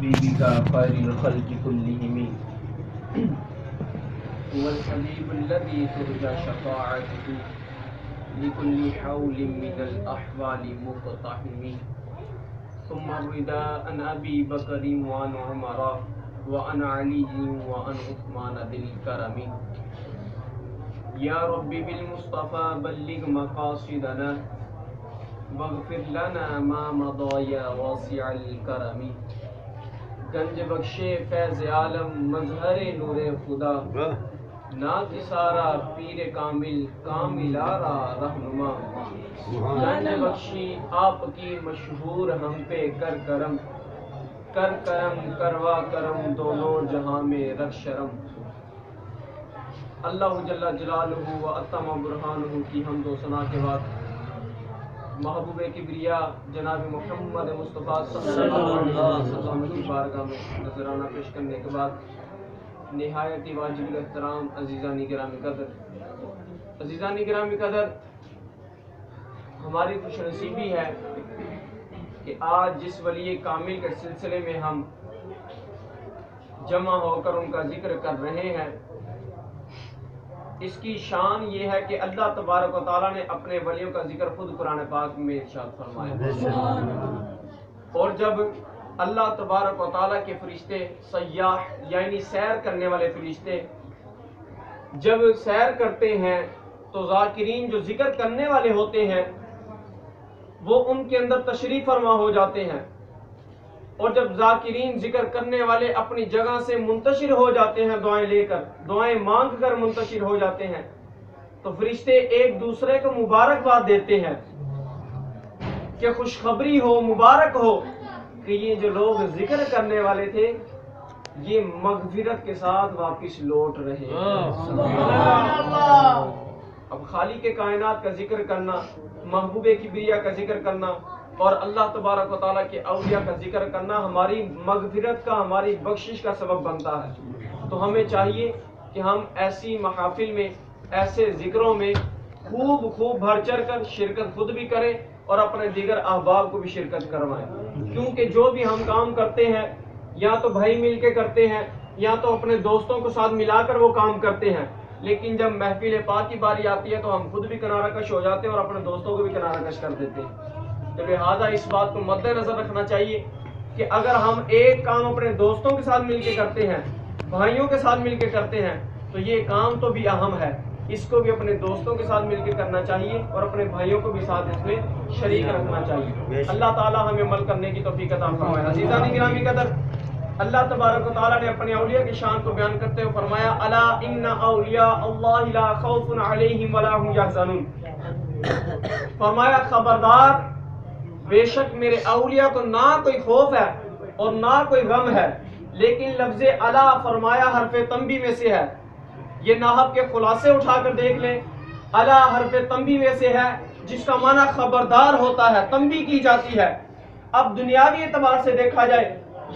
حبيبك خير الخلق كلهم هو الحبيب الذي ترجى شفاعته لكل حول من الأحوال مقتحم ثم الرضا عن أبي بكر وعن عمر وعن علي وعن عثمان ذي الكرم يا رب بالمصطفى بلغ مقاصدنا واغفر لنا ما مضى يا واسع الكرم گنج بخش فیض عالم مظہر نور خدا ناز سارا پیر کامل کاملارا رہنما گنج بخشی آپ کی مشہور ہم پہ کر کرم کروا کرم دونوں جہاں میں رکھ شرم اللہ جل جلالہ و اتم برہانہ کی حمد و ثنا کے بعد محبوب کبریا جناب محمد مصطفیٰ صلی اللہ علیہ وسلم کی بارگاہ میں نذرانہ پیش کرنے کے بعد نہایت ہی واجب الاحترام عزیزان گرامی قدر ہماری خوش نصیبی ہے کہ آج جس ولی کامل کے سلسلے میں ہم جمع ہو کر ان کا ذکر کر رہے ہیں، اس کی شان یہ ہے کہ اللہ تبارک و تعالیٰ نے اپنے ولیوں کا ذکر خود قرآن پاک میں ارشاد فرمایا، اور جب اللہ تبارک و تعالیٰ کے فرشتے سیاح یعنی سیر کرنے والے فرشتے جب سیر کرتے ہیں تو ذاکرین جو ذکر کرنے والے ہوتے ہیں وہ ان کے اندر تشریف فرما ہو جاتے ہیں، اور جب ذاکرین ذکر کرنے والے اپنی جگہ سے منتشر ہو جاتے ہیں دعائیں لے کر، دعائیں مانگ کر منتشر ہو جاتے ہیں، تو فرشتے ایک دوسرے کو مبارکباد دیتے ہیں کہ خوشخبری ہو، مبارک ہو کہ یہ جو لوگ ذکر کرنے والے تھے یہ مغفرت کے ساتھ واپس لوٹ رہے ہیں۔ اب خالق کائنات کا ذکر کرنا، محبوب کبریا کا ذکر کرنا اور اللہ تبارک و تعالیٰ کے اولیاء کا ذکر کرنا ہماری مغفرت کا، ہماری بخشش کا سبب بنتا ہے۔ تو ہمیں چاہیے کہ ہم ایسی محافل میں، ایسے ذکروں میں خوب بڑھ چڑھ کر شرکت خود بھی کریں اور اپنے دیگر احباب کو بھی شرکت کروائیں، کیونکہ جو بھی ہم کام کرتے ہیں یا تو بھائی مل کے کرتے ہیں یا تو اپنے دوستوں کو ساتھ ملا کر وہ کام کرتے ہیں، لیکن جب محفل پاک کی باری آتی ہے تو ہم خود بھی کنارہ کش ہو جاتے ہیں اور اپنے دوستوں کو بھی کنارہ کش کر دیتے ہیں۔ تو لہٰذا اس بات کو مد نظر رکھنا چاہیے کہ اگر ہم ایک کام اپنے دوستوں کے ساتھ مل کے کرتے ہیں، بھائیوں کے ساتھ مل کے کرتے ہیں، تو یہ کام تو بھی اہم ہے، اس کو بھی اپنے دوستوں کے ساتھ مل کے کرنا چاہیے اور اپنے بھائیوں کو بھی ساتھ اس میں شریک رکھنا چاہیے۔ اللہ تعالیٰ ہمیں عمل کرنے کی توفیق عطا فرمائے۔ عزیزان گرامی قدر، اللہ تبارک و تعالیٰ نے اپنے اولیاء کی شان کو بیان کرتے ہوئے فرمایا الا ان اولیاء اللہ لا خوف علیہم ولا هم یحزنون، فرمایا خبردار، بے شک میرے اولیاء کو نہ کوئی خوف ہے اور نہ کوئی غم ہے، لیکن لفظ الا فرمایا حرف تنبیہ میں سے ہے، یہ نحو کے خلاصے اٹھا کر دیکھ لیں، الا حرف تنبیہ میں سے ہے جس کا معنی خبردار ہوتا ہے، تنبیہ کی جاتی ہے۔ اب دنیاوی اعتبار سے دیکھا جائے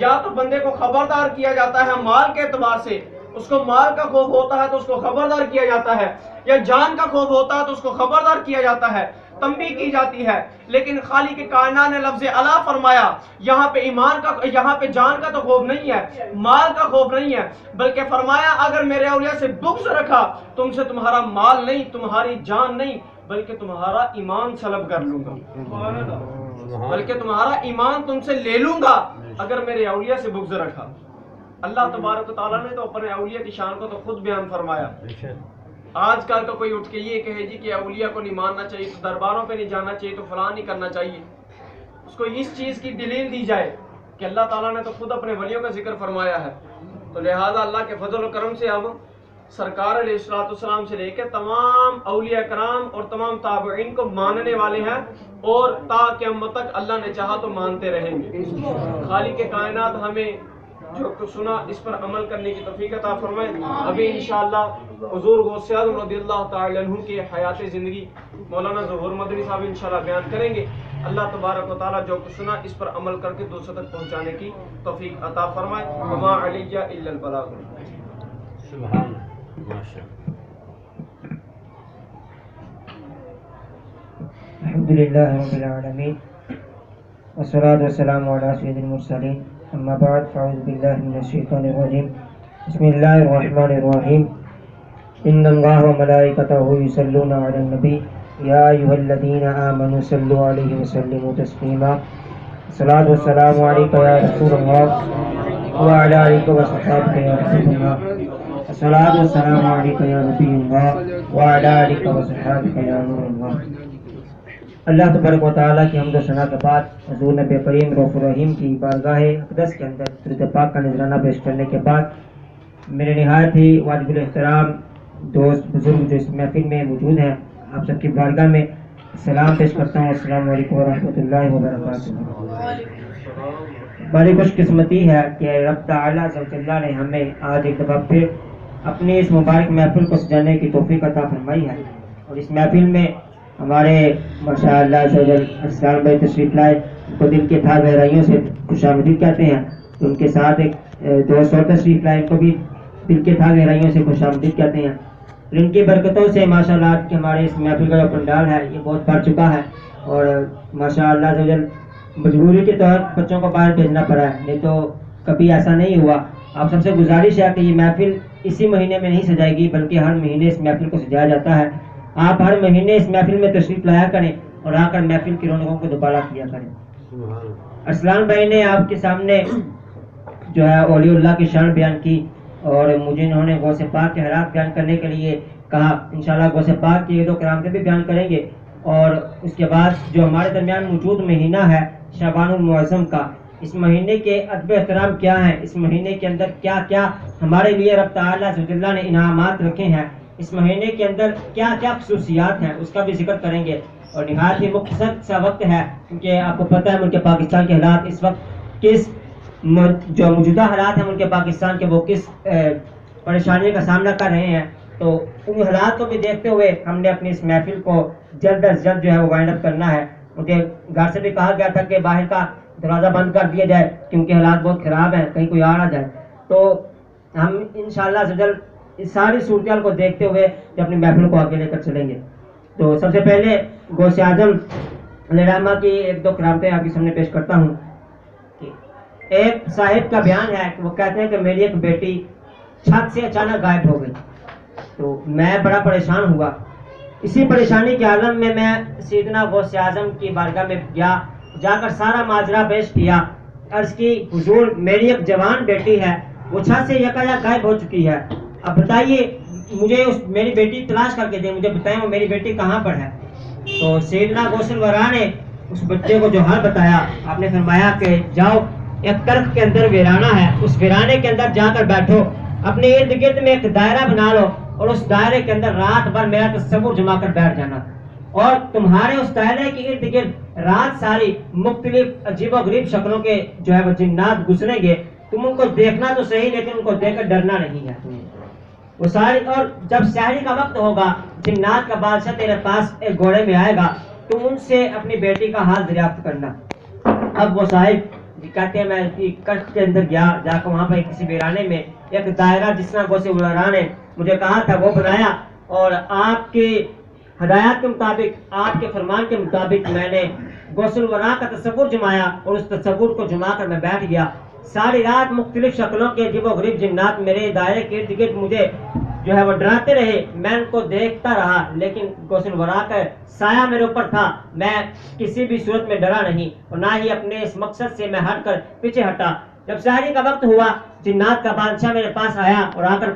یا تو بندے کو خبردار کیا جاتا ہے مال کے اعتبار سے، اس کو مال کا خوف ہوتا ہے تو اس کو خبردار کیا جاتا ہے، یا جان کا خوف ہوتا ہے تو اس کو خبردار کیا جاتا ہے، تنبیہ کی جاتی ہے۔ لیکن خالق کائنات نے لفظ الا فرمایا، یہاں پہ یہاں پہ جان کا تو خوف نہیں ہے، مال کا خوف نہیں ہے، بلکہ فرمایا اگر میرے اولیاء سے بغض رکھا، تم سے تمہارا مال نہیں، تمہاری جان نہیں، بلکہ تمہارا ایمان سلب کر لوں گا، بلکہ تمہارا ایمان تم سے لے لوں گا اگر میرے اولیاء سے بغض رکھا۔ اللہ تبارک و تعالیٰ نے تو اپنے اولیاء کی شان کو تو خود بیان فرمایا۔ آج کل کا کوئی اٹھ کے یہ کہے جی کہ اولیاء کو نہیں ماننا چاہیے، تو درباروں پہ نہیں جانا چاہیے، تو فلاں نہیں کرنا چاہیے، اس کو اس چیز کی دلیل دی جائے کہ اللہ تعالیٰ نے تو خود اپنے ولیوں کا ذکر فرمایا ہے۔ تو لہٰذا اللہ کے فضل و کرم سے ہم سرکار علیہ الصلوۃ والسلام سے لے کے تمام اولیاء کرام اور تمام تابعین کو ماننے والے ہیں، اور تا قیامت تک اللہ نے چاہا تو مانتے رہیں گے۔ خالق کائنات ہمیں جو سنا اس پر عمل کرنے کی توفیق عطا فرمائے۔ ابھی انشاءاللہ حضور غوث اعظم رضی اللہ تعالی عنہ کی حیات زندگی مولانا ظہور مدنی صاحب انشاءاللہ بیان کریں گے۔ اللہ تبارک و تعالیٰ جو کچھ سنا اس پر عمل کر کے دوسروں تک پہنچانے کی توفیق عطا فرمائے۔ وما علی الا البلاغ۔ سبحان ماشاء الحمد للہ رب العالمین والصلاة والسلام علی سید المرسلین أما بعد فأعوذ بالله من الشيطان الرجيم بسم الله الرحمن الرحيم إن الله وملائكته يصلون على النبي يا أيها الذين آمنوا صلوا عليه وسلموا تسليما الصلاة والسلام عليك يا رسول الله وعلى آلك وصحبك يا رسول الله الصلاة والسلام عليك يا نبي الله وعلى آلك وصحبك يا نور الله. اللہ تبارک و تعالیٰ کی حمد و ثنا کے بعد حضور نبی کریم رؤوف الرحیم کی بارگاہ اقدس کے اندر درود پاک کا نذرانہ پیش کرنے کے بعد میرے نہایت ہی واجب الاحترام دوست بزرگ جو اس محفل میں موجود ہیں آپ سب کی بارگاہ میں سلام پیش کرتا ہوں. السلام علیکم ورحمۃ اللہ وبرکاتہ. بڑی خوش قسمتی ہے کہ رب تعالیٰ عز و جل نے ہمیں آج ایک دفعہ پھر اپنی اس مبارک محفل کو سجانے کی توفیق عطا فرمائی ہے اور اس محفل میں ہمارے ماشاء اللہ اسلام بھائی تشریف لائے ان کو دل کے تھا گہرائیوں سے خوش آمدید کہتے ہیں. ان کے ساتھ ایک دوست اور تشریف لائے ان کو بھی دل کے تھا گہرائیوں سے خوش آمدید کہتے ہیں. ان کی برکتوں سے ماشاء اللہ کہ ہمارے اس محفل کا جو پنڈال ہے یہ بہت بڑھ چکا ہے اور ماشاء اللہ مجبوری کے طور بچوں کو باہر بھیجنا پڑا ہے, نہیں تو کبھی ایسا نہیں ہوا. آپ سب سے گزارش ہے کہ یہ محفل اسی مہینے میں نہیں سجائے گی بلکہ ہر مہینے اس محفل کو سجایا جاتا ہے. آپ ہر مہینے اس محفل میں تشریف لایا کریں اور آ کر محفل کی رونقوں کو دوبارہ کیا کریں. ارسلان بھائی نے آپ کے سامنے جو ہے اولیاء اللہ کی شان بیان کی اور مجھے انہوں نے غوث پاک کے حالات بیان کرنے کے لیے کہا. انشاءاللہ غوث پاک کی دو کرامتیں بھی بیان کریں گے اور اس کے بعد جو ہمارے درمیان موجود مہینہ ہے شعبان المعظم کا, اس مہینے کے ادب احترام کیا ہیں, اس مہینے کے اندر کیا کیا ہمارے لیے رب تعالیٰ عز و جل نے انعامات رکھے ہیں, اس مہینے کے اندر کیا کیا خصوصیات ہیں اس کا بھی ذکر کریں گے. اور نہایت ہی مختصر سا وقت ہے کیونکہ آپ کو پتہ ہے ملک پاکستان کے حالات اس وقت کس جو موجودہ حالات ہیں ملک پاکستان کے وہ کس پریشانی کا سامنا کر رہے ہیں. تو ان حالات کو بھی دیکھتے ہوئے ہم نے اپنی اس محفل کو جلد از جلد جو ہے وہ وائنڈ اپ کرنا ہے. مجھے گھر سے بھی کہا گیا تھا کہ باہر کا دروازہ بند کر دیا جائے کیونکہ حالات بہت خراب ہیں, کہیں کوئی آ نہ جائے. تو ہم انشاءاللہ اس ساری صورتحال کو دیکھتے ہوئے اپنی محفل کو آگے لے کر چلیں گے. تو سب سے پہلے غوث اعظم علیہ رحمہ کی ایک دو کرامتیں آپ کے سامنے پیش کرتا ہوں. ایک صاحب کا بیان ہے کہ وہ کہتے ہیں کہ میری ایک بیٹی چھت سے اچانک غائب ہو گئی تو میں بڑا پریشان ہوا. اسی پریشانی کے عالم میں سیدنا غوث اعظم کی بارگاہ میں جا کر سارا ماجرا پیش کیا. عرض کی حضور میری ایک جوان بیٹی ہے وہ چھت سے یکایک غائب ہو چکی ہے, اب بتائیے مجھے میری بیٹی تلاش کر کے دیں, مجھے بتائیں وہ میری بیٹی کہاں پر ہے. تو سیدنا غوث الورا نے اس بچے کو جو حال بتایا آپ نے فرمایا کہ جاؤ ایک ترک کے اندر ویرانہ ہے, اس ویرانے کے اندر جا کر بیٹھو, اپنے ارد گرد میں ایک دائرہ بنا لو اور اس دائرے کے اندر رات بھر میرا تصور جما کر بیٹھ جانا اور تمہارے اس دائرے کے ارد گرد رات ساری مختلف عجیب و غریب شکلوں کے جو ہے وہ جنات گزریں گے. تم ان کو دیکھنا تو صحیح لیکن ان کو دیکھ کر ڈرنا نہیں ہے وہ ساری. اور جب سحری کا وقت ہوگا جنات کا بادشاہ تیرے پاس ایک گھوڑے میں آئے گا, تم ان سے اپنی بیٹی کا حال دریافت کرنا. اب وہ صاحب کہتے ہیں میں کشت کے اندر گیا, جا کر وہاں پر کسی ویرانے میں ایک دائرہ جس طرح غوث الورا نے مجھے کہا تھا وہ بنایا اور آپ کی ہدایات کے مطابق آپ کے فرمان کے مطابق میں نے غوث الورا کا تصور جمایا اور اس تصور کو جما کر میں بیٹھ گیا. ساری رات مختلف شکلوں کے عجیب و غریب جنات میرے دائرے کے ارد گرد مجھے جو ہے وہ ڈراتے رہے. میں ان کو دیکھتا رہا لیکن غوث الورا کا سایہ میرے اوپر تھا, میں کسی بھی صورت میں ڈرا نہیں اور نہ ہی اپنے اس مقصد سے میں ہٹ کر پیچھے ہٹا. جب سحری کا وقت ہوا جنات کا بادشاہ میرے پاس آیا اور آ کر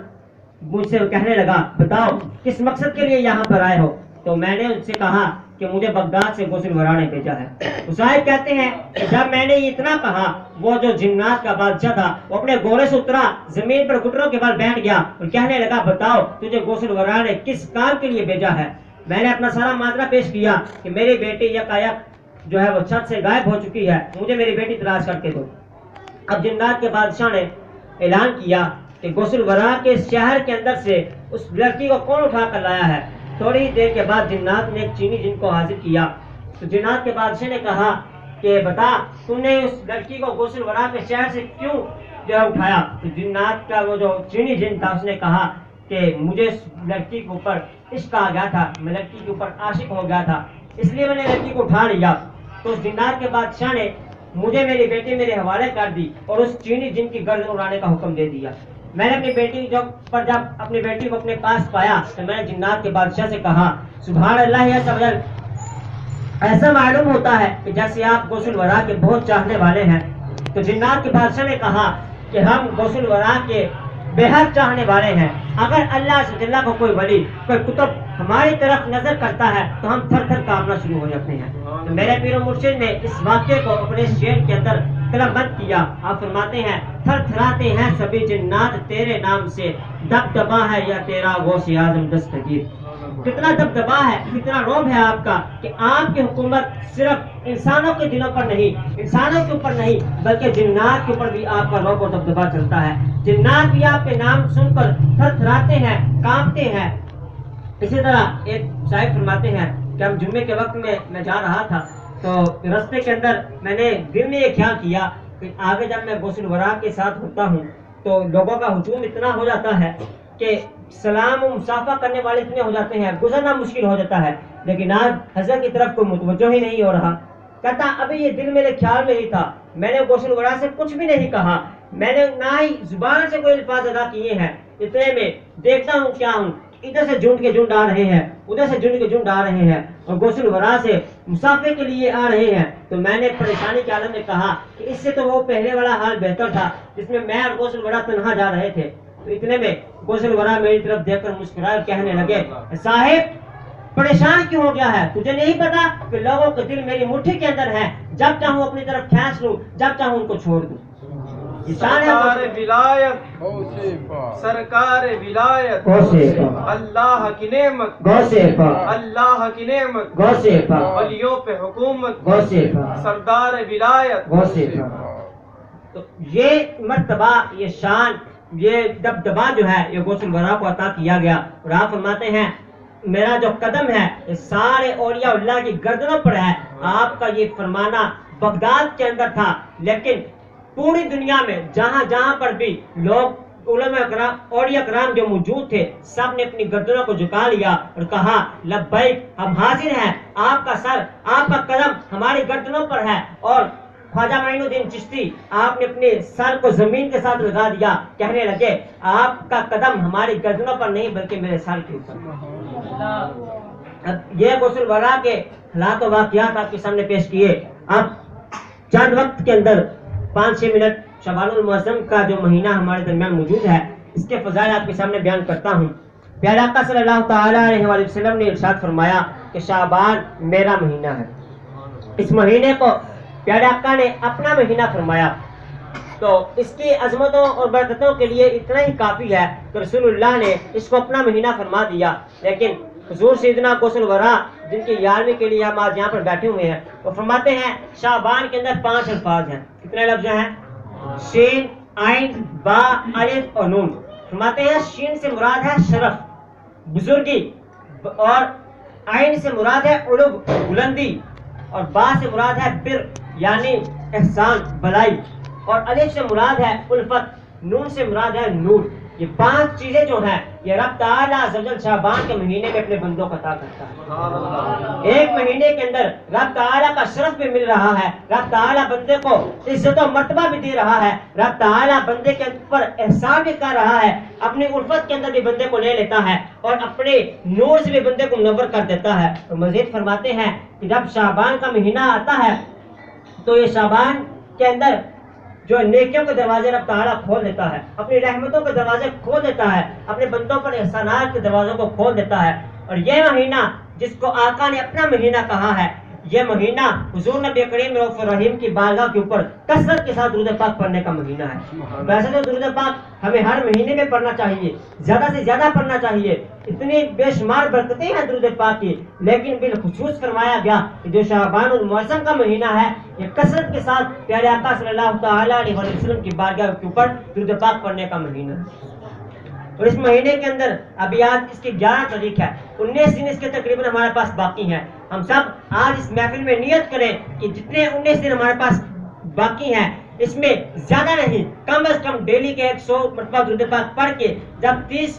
مجھ سے کہنے لگا بتاؤ کس مقصد کے لیے یہاں پر آئے ہو. تو میں نے ان سے کہا کہ مجھے بغداد سے غوث الورا نے بھیجا ہے. صاحب کہتے ہیں کہ جب میں نے اتنا کہا وہ جو جنات کا بادشاہ تھا وہ اپنے گھوڑے سے اترا, زمین پر گھٹنوں کے بل بیٹھ گیا اور کہنے لگا بتاؤ تجھے غوث الورا نے کس کام کے لیے بھیجا ہے. میں نے اپنا سارا ماجرا پیش کیا کہ میری بیٹی یکایک جو ہے وہ چھت سے غائب ہو چکی ہے, مجھے میری بیٹی تلاش کر کے دو. اب جنات کے بادشاہ نے اعلان کیا کہ غوث الورا کے شہر کے اندر سے اس لڑکی کو کون اٹھا کر لایا ہے. تھوڑی دیر کے بعد جنات نے ایک چینی جن کو حاضر کیا تو جنات کے بادشاہ نے کہا کہ بتا تم نے اس لڑکی کو غوث الورا کے شہر سے کیوں جو ہے اٹھایا. تو جنات کا وہ جو چینی جن تھا اس نے کہا کہ مجھے اس لڑکی کے اوپر عشق آ گیا تھا, میں لڑکی کے اوپر عاشق ہو گیا تھا, اس لیے میں نے لڑکی کو اٹھا لیا. تو اس جنات کے بادشاہ نے مجھے میری بیٹی میرے حوالے کر دی اور اس چینی جن کی گردن اڑانے کا حکم دے دیا. میں نے اپنی بیٹی جب اپنی بیٹی کو اپنے پاس پایا تو میں نے جنات کے بادشاہ سے کہا سبحان اللہ عز وجل، ایسا معلوم ہوتا ہے کہ جیسے آپ غوث الورا کے بہت چاہنے والے ہیں. تو جنات کے بادشاہ نے کہا کہ ہم غوث الورا کے بے حد چاہنے والے ہیں. اگر اللہ سے اللہ کو کوئی ولی کوئی کتب ہماری طرف نظر کرتا ہے تو ہم تھر تھر کانپنا شروع ہو جاتے ہیں. تو میرے پیر و مرشد نے اس واقعے کو اپنے شعر کے اندر قلم بند کیا. آپ فرماتے ہیں تھر تھراتے ہیں سبھی جنات تیرے نام سے، دبدبا ہے یا تیرا غوث اعظم دستگیر. کتنا دبدبا ہے، کتنا روب ہے آپ کا کہ آپ کی حکومت صرف انسانوں کے دلوں پر نہیں، انسانوں کے اوپر نہیں بلکہ جنات کے اوپر بھی آپ کا روب اور دبدبا چلتا ہے. جنات بھی آپ کے نام سن کر تھر تھراتے ہیں، کانپتے ہیں. اسی طرح ایک شاعر فرماتے ہیں کہ ہم جمعے کے وقت میں جا رہا تھا تو راستے کے اندر میں نے دل میں یہ خیال کیا کہ آگے جب میں غوث الورا کے ساتھ ہوتا ہوں تو لوگوں کا ہجوم اتنا ہو جاتا ہے کہ سلام و مصافحہ کرنے والے اتنے ہو جاتے ہیں، گزرنا مشکل ہو جاتا ہے. لیکن آج حضرت کی طرف کوئی متوجہ ہی نہیں ہو رہا. کہتا ابھی یہ دل میرے خیال میں ہی تھا، میں نے غوث الورا سے کچھ بھی نہیں کہا، میں نے نہ ہی زبان سے کوئی الفاظ ادا کیے ہیں. اتنے میں دیکھتا ہوں کیا ہوں، ادھر سے جھنڈ کے جھنڈ آ رہے ہیں، ادھر سے جھنڈ کے جھنڈ آ رہے ہیں اور غوث الورا سے مسافے کے لیے آ رہے ہیں. تو میں نے پریشانی کے عالم میں کہا کہ اس سے تو وہ پہلے والا حال بہتر تھا جس میں میں اور غوث الورا تنہا جا رہے تھے. تو اتنے میں غوث الورا میری طرف دیکھ کر مسکرائے اور کہنے لگے صاحب پریشان کیوں ہو گیا ہے؟ تجھے نہیں پتا کہ لوگوں کے دل میری مٹھی کے اندر ہے، جب چاہوں اپنی طرف کھینچ لوں، جب چاہوں ان کو چھوڑ دوں. سرکار ولایت، سرکار ولایت، اللہ کی نعمت، اللہ کی نعمت، ولیوں پہ حکومت، سردار ولایت. تو یہ مرتبہ، یہ شان، یہ دبدبا جو ہے یہ غوث الورا کو عطا کیا گیا. اور آپ فرماتے ہیں میرا جو قدم ہے یہ سارے اولیاء اللہ کی گردنوں پر ہے. آپ کا یہ فرمانا بغداد کے اندر تھا، لیکن پوری دنیا میں جہاں جہاں پر بھی لوگ علماء کرام اولیاء کرام جو موجود تھے سب نے اپنی گردنوں کو جھکا لیا اور کہا لبیک، ہم حاضر ہیں، آپ کا سر، آپ کا قدم ہماری گردنوں پر ہے. اور خواجہ معین الدین چشتی آپ نے اپنے سر کو زمین کے ساتھ لگا دیا، کہنے لگے آپ کا قدم ہماری گردنوں پر نہیں بلکہ میرے سر کے اوپر. اب یہ غوث الورا کے حالات و واقعات آپ کے سامنے پیش کیے. اب چند وقت کے اندر 5-6 منٹ شعبان المعظم کا جو مہینہ ہمارے درمیان موجود ہے اس کے فضائل آپ کے سامنے بیان کرتا ہوں. پیارے آقا صلی اللہ تعالیٰ علیہ وآلہ وسلم نے ارشاد فرمایا کہ شعبان میرا مہینہ ہے. اس مہینے کو پیارے آقا نے اپنا مہینہ فرمایا تو اس کی عظمتوں اور برکتوں کے لیے اتنا ہی کافی ہے کہ رسول اللہ نے اس کو اپنا مہینہ فرما دیا. لیکن حضور سیدنا غوث الورا جن کی 11ویں کے لیے ہم آج یہاں پر بیٹھے ہوئے ہیں وہ فرماتے ہیں شعبان کے اندر 5 الفاظ ہیں. کتنے لفظ ہیں؟ شین، عین، با، الف اور نون. فرماتے ہیں شین سے مراد ہے شرف، بزرگی، اور عین سے مراد ہے علو، بلندی، اور با سے مراد ہے بر یعنی احسان، بلائی، اور الف سے مراد ہے الفت، نون سے مراد ہے نور. یہ 5 چیزیں جو ہیں یہ رب تعالیٰ عز و جل شعبان کے مہینے میں اپنے بندوں کو عطا کرتا ہے. ایک مہینے کے اندر رب تعالیٰ کا شرف بھی مل رہا ہے، رب تعالیٰ بندے کو عزت و مرتبہ بھی دے رہا ہے، رب تعالیٰ بندے کے اوپر احسان بھی کر رہا ہے، اپنی الفت کے اندر بھی بندے کو لے لیتا ہے اور اپنے نور سے بھی بندے کو منور کر دیتا ہے. تو مزید فرماتے ہیں کہ جب شعبان کا مہینہ آتا ہے تو یہ شعبان کے اندر جو نیکیوں کے دروازے رب تعالیٰ کھول دیتا ہے، اپنی رحمتوں کے دروازے کھول دیتا ہے، اپنے بندوں پر احسانات کے دروازوں کو کھول دیتا ہے. اور یہ مہینہ جس کو آقا نے اپنا مہینہ کہا ہے، یہ مہینہ حضور نبی کریم رؤوف الرحیم کی بارگاہ کے اوپر کثرت کے ساتھ درود پاک پڑھنے کا مہینہ ہے. ویسے تو درود پاک ہمیں ہر مہینے میں پڑھنا چاہیے، زیادہ سے زیادہ پڑھنا چاہیے، اتنی بے شمار برکتیں ہیں درود پاک کی. لیکن بالخصوص فرمایا گیا کہ جو شعبان المعظم کا مہینہ ہے یہ کثرت کے ساتھ پیارے آقا صلی اللہ تعالیٰ علیہ وسلم کی بارگاہ کے اوپر درود پاک پڑھنے کا مہینہ ہے. اور اس مہینے کے اندر ابھی آج اس کی 11 تاریخ ہے، 19 دن اس کے تقریباً ہمارے پاس باقی ہیں. ہم سب آج اس محفل میں نیت کریں کہ جتنے 19 دن ہمارے پاس باقی ہیں اس میں زیادہ نہیں کم از کم ڈیلی کے 100 مرتبہ درود پاک پڑھ کے جب 30